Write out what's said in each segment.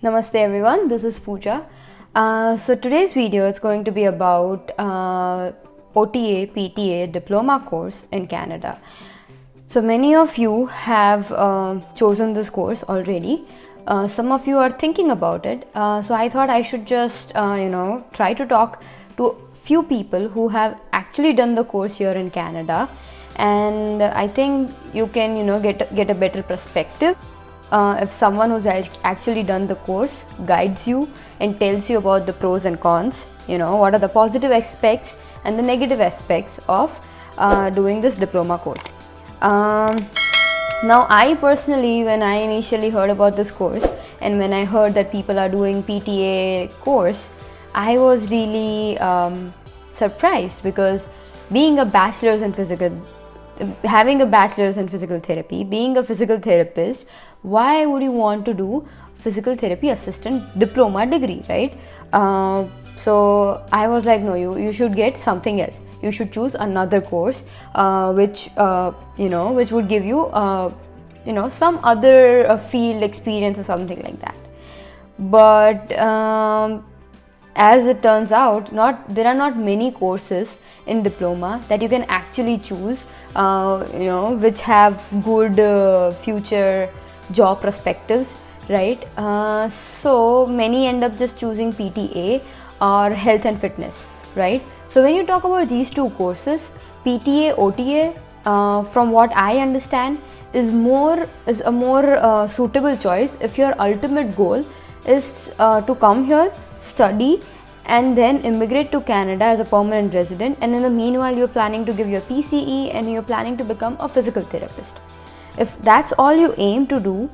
Namaste everyone, this is Pooja. So today's video is going to be about OTA PTA diploma course in Canada. So many of you have chosen this course already. Some of you are thinking about it. So I thought I should just try to talk to few people who have actually done the course here in Canada, and I think you can get a better perspective. If someone who's actually done the course guides you and tells you about the pros and cons, what are the positive aspects and the negative aspects of doing this diploma course. Now I personally, when I initially heard about this course and when I heard that people are doing PTA course, I was really surprised, because having a bachelor's in physical therapy, being a physical therapist, why would you want to do physical therapy assistant diploma degree, right? So I was like, no, you should get something else. You should choose another course which would give you some other field experience or something like that. But as it turns out, there are not many courses in diploma that you can actually choose which have good future job perspectives, right? So many end up just choosing PTA or health and fitness, right? So when you talk about these two courses, PTA OTA, from what I understand, is a more suitable choice if your ultimate goal is to come here, study, and then immigrate to Canada as a permanent resident, and in the meanwhile you're planning to give your PCE and you're planning to become a physical therapist. If that's all you aim to do,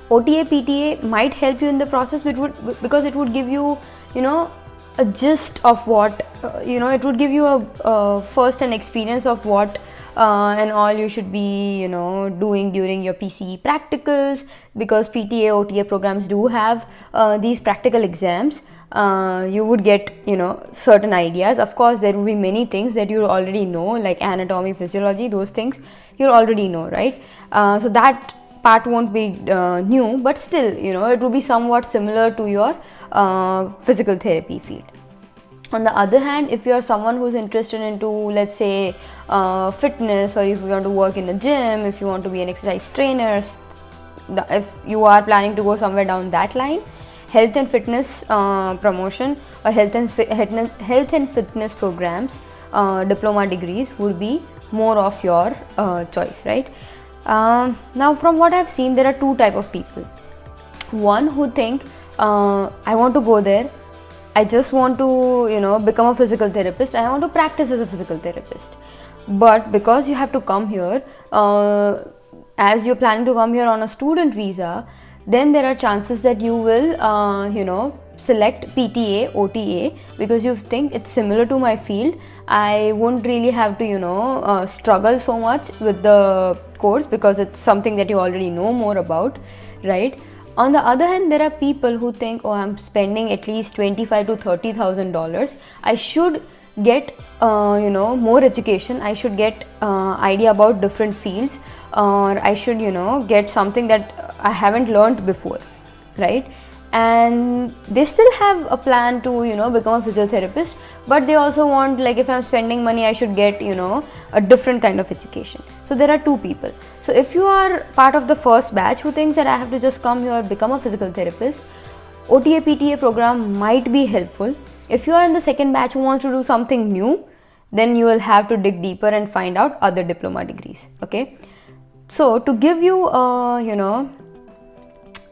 OTA PTA might help you in the process, because it would give you a gist of what it would give you a first hand experience of what and all you should be doing during your PCE practicals, because PTA OTA programs do have these practical exams. You would get certain ideas. Of course, there will be many things that you already know, like anatomy, physiology, those things you already know, right? So that part won't be new, but still it will be somewhat similar to your physical therapy field. On the other hand, if you are someone who's interested into, let's say, fitness, or if you want to work in a gym, if you want to be an exercise trainer, if you are planning to go somewhere down that line, health and fitness promotion or health and fitness programs, diploma degrees would be more of your choice, right? Now from what I've seen, there are two type of people. One who think, I want to go there, I just want to become a physical therapist, and I want to practice as a physical therapist. But because you have to come here, as you're planning to come here on a student visa, then there are chances that you will select PTA OTA, because you think it's similar to my field. I won't really have to struggle so much with the course, because it's something that you already know more about, right? On the other hand, there are people who think, oh, I'm spending at least $25,000 to $30,000. I should get more education. I should get idea about different fields, or I should get something that I haven't learned before, right? And they still have a plan to become a physiotherapist, but they also want, like, if I'm spending money, I should get a different kind of education. So there are two people. So if you are part of the first batch who thinks that I have to just come here, become a physical therapist, OTA PTA program might be helpful. If you are in the second batch who wants to do something new, then you will have to dig deeper and find out other diploma degrees. Okay, so to give you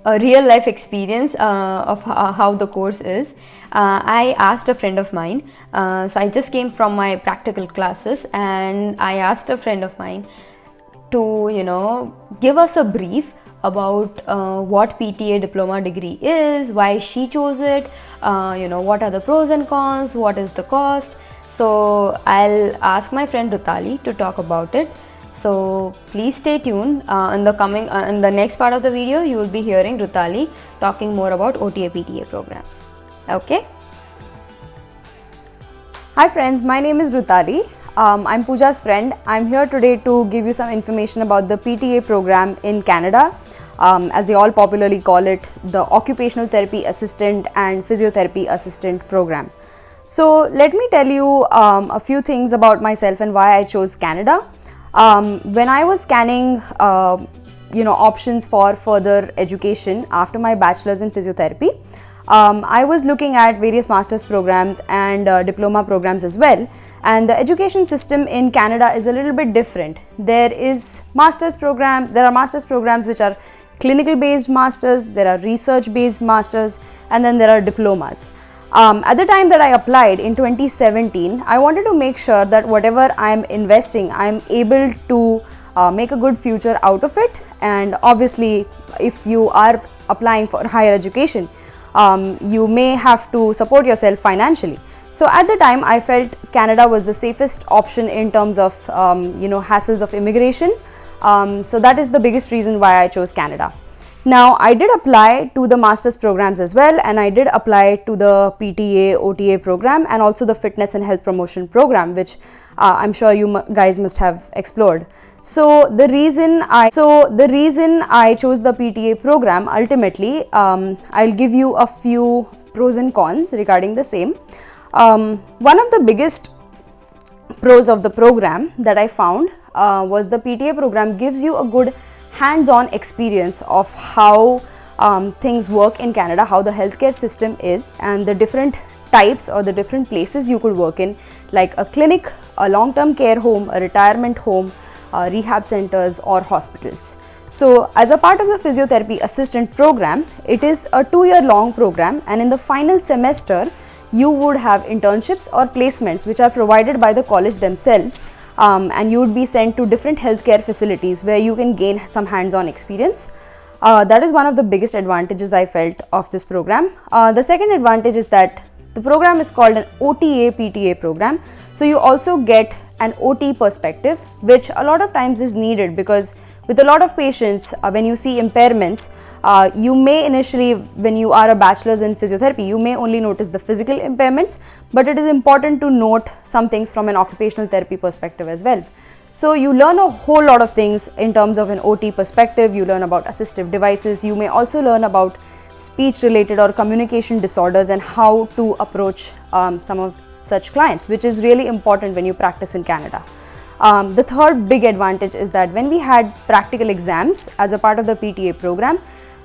a real life experience of how the course is, I asked a friend of mine. So I just came from my practical classes, and I asked a friend of mine to give us a brief about what PTA diploma degree is, why she chose it, what are the pros and cons, what is the cost. So I'll ask my friend Rutali to talk about it. So please stay tuned. In the next part of the video, you will be hearing Rutali talking more about OTA PTA programs. Okay. Hi friends, my name is Rutali. I'm Pooja's friend. I'm here today to give you some information about the PTA program in Canada. as they all popularly call it, the Occupational Therapy Assistant and Physiotherapy Assistant program. So let me tell you a few things about myself and why I chose Canada. When I was scanning options for further education after my bachelor's in physiotherapy, I was looking at various master's programs and diploma programs as well, and the education system in Canada is a little bit different. There are master's programs which are clinical based masters, there are research based masters, and then there are diplomas. At the time that I applied in 2017, I wanted to make sure that whatever I am investing, I am able to make a good future out of it. And obviously, if you are applying for higher education, you may have to support yourself financially. So at the time, I felt Canada was the safest option in terms of hassles of immigration. So that is the biggest reason why I chose Canada. Now, I did apply to the master's programs as well, and I did apply to the PTA, OTA program, and also the fitness and health promotion program, which I'm sure you guys must have explored. So the reason I chose the PTA program, ultimately, I'll give you a few pros and cons regarding the same. One of the biggest pros of the program that I found was the PTA program gives you a good hands-on experience of how things work in Canada, how the healthcare system is, and the different types or the different places you could work in, like a clinic, a long-term care home, a retirement home, rehab centers, or hospitals. So as a part of the physiotherapy assistant program, it is a 2-year long program, and in the final semester you would have internships or placements which are provided by the college themselves, and you would be sent to different healthcare facilities where you can gain some hands-on experience. That is one of the biggest advantages I felt of this program. The second advantage is that the program is called an OTA PTA program. So you also get an OT perspective, which a lot of times is needed, because with a lot of patients, when you see impairments, you may initially, when you are a bachelor's in physiotherapy, you may only notice the physical impairments, but it is important to note some things from an occupational therapy perspective as well. So you learn a whole lot of things in terms of an OT perspective. You learn about assistive devices. You may also learn about speech related or communication disorders and how to approach some of such clients, which is really important when you practice in Canada. The third big advantage is that when we had practical exams as a part of the PTA program,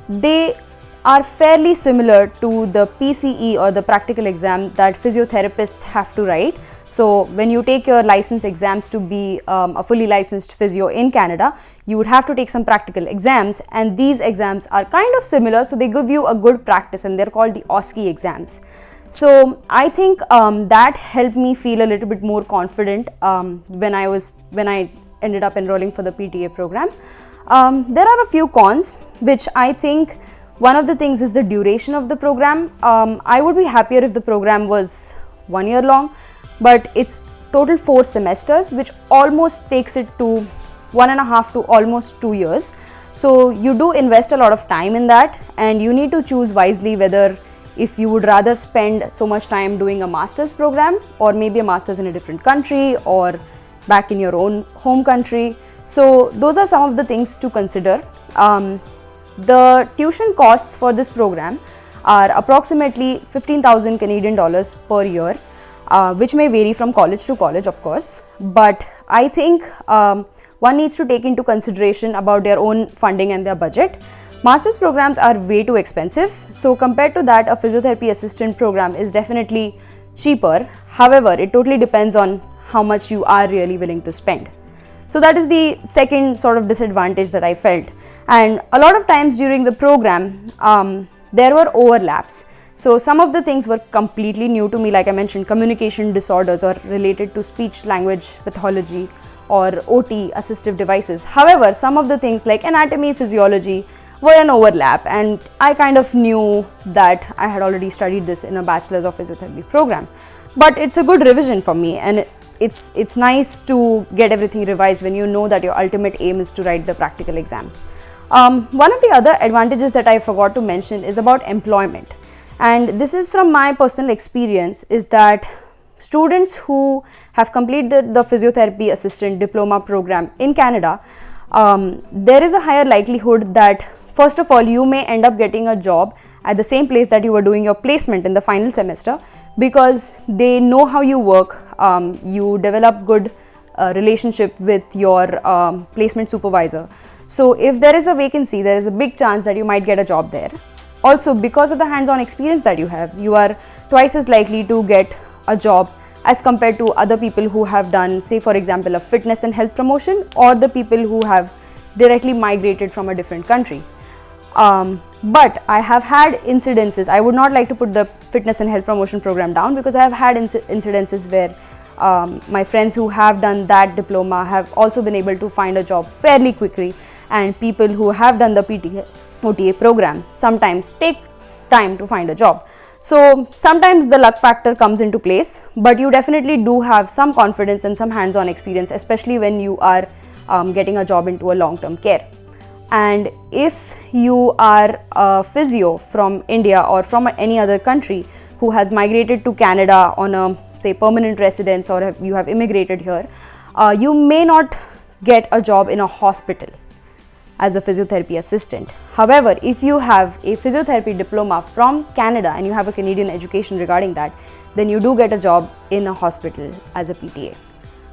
they are fairly similar to the PCE or the practical exam that physiotherapists have to write. So when you take your license exams to be a fully licensed physio in Canada, you would have to take some practical exams, and these exams are kind of similar, so they give you a good practice, and they're called the OSCE exams. So I think that helped me feel a little bit more confident when I ended up enrolling for the PTA program. There are a few cons, which I think one of the things is the duration of the program. I would be happier if the program was 1 year long, but it's total 4 semesters, which almost takes it to 1.5 to almost 2 years. So you do invest a lot of time in that, and you need to choose wisely whether if you would rather spend so much time doing a master's program, or maybe a master's in a different country, or back in your own home country. So those are some of the things to consider. The tuition costs for this program are approximately 15,000 Canadian dollars per year, which may vary from college to college, of course. But I think one needs to take into consideration about their own funding and their budget. Master's programs are way too expensive, so compared to that, a physiotherapy assistant program is definitely cheaper. However, it totally depends on how much you are really willing to spend. So that is the second sort of disadvantage that I felt. And a lot of times during the program, there were overlaps. So some of the things were completely new to me, like I mentioned, communication disorders or related to speech language pathology or OT, assistive devices. However, some of the things like anatomy, physiology were an overlap, and I kind of knew that I had already studied this in a bachelor's of physiotherapy program. But it's a good revision for me, and it's nice to get everything revised when you know that your ultimate aim is to write the practical exam. One of the other advantages that I forgot to mention is about employment, and this is from my personal experience, is that students who have completed the physiotherapy assistant diploma program in Canada, there is a higher likelihood that first of all, you may end up getting a job at the same place that you were doing your placement in the final semester, because they know how you work. You develop good relationship with your placement supervisor. So if there is a vacancy, there is a big chance that you might get a job there. Also, because of the hands-on experience that you have, you are twice as likely to get a job as compared to other people who have done, say for example, a fitness and health promotion, or the people who have directly migrated from a different country. But I have had incidences. I would not like to put the fitness and health promotion program down, because I have had incidences where my friends who have done that diploma have also been able to find a job fairly quickly, and people who have done the OTA program sometimes take time to find a job. So sometimes the luck factor comes into place, but you definitely do have some confidence and some hands-on experience, especially when you are getting a job into a long-term care. And if you are a physio from India or from any other country who has migrated to Canada on a, say, permanent residence, or you have immigrated here, you may not get a job in a hospital as a physiotherapy assistant. However, if you have a physiotherapy diploma from Canada and you have a Canadian education regarding that, then you do get a job in a hospital as a PTA.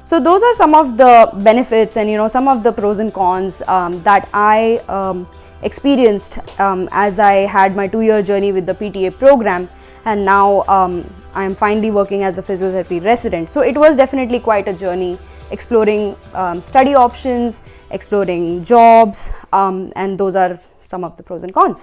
So those are some of the benefits and some of the pros and cons that I experienced as I had my 2-year journey with the PTA program, and now I am finally working as a physiotherapy resident. So it was definitely quite a journey, exploring study options, exploring jobs, and those are some of the pros and cons.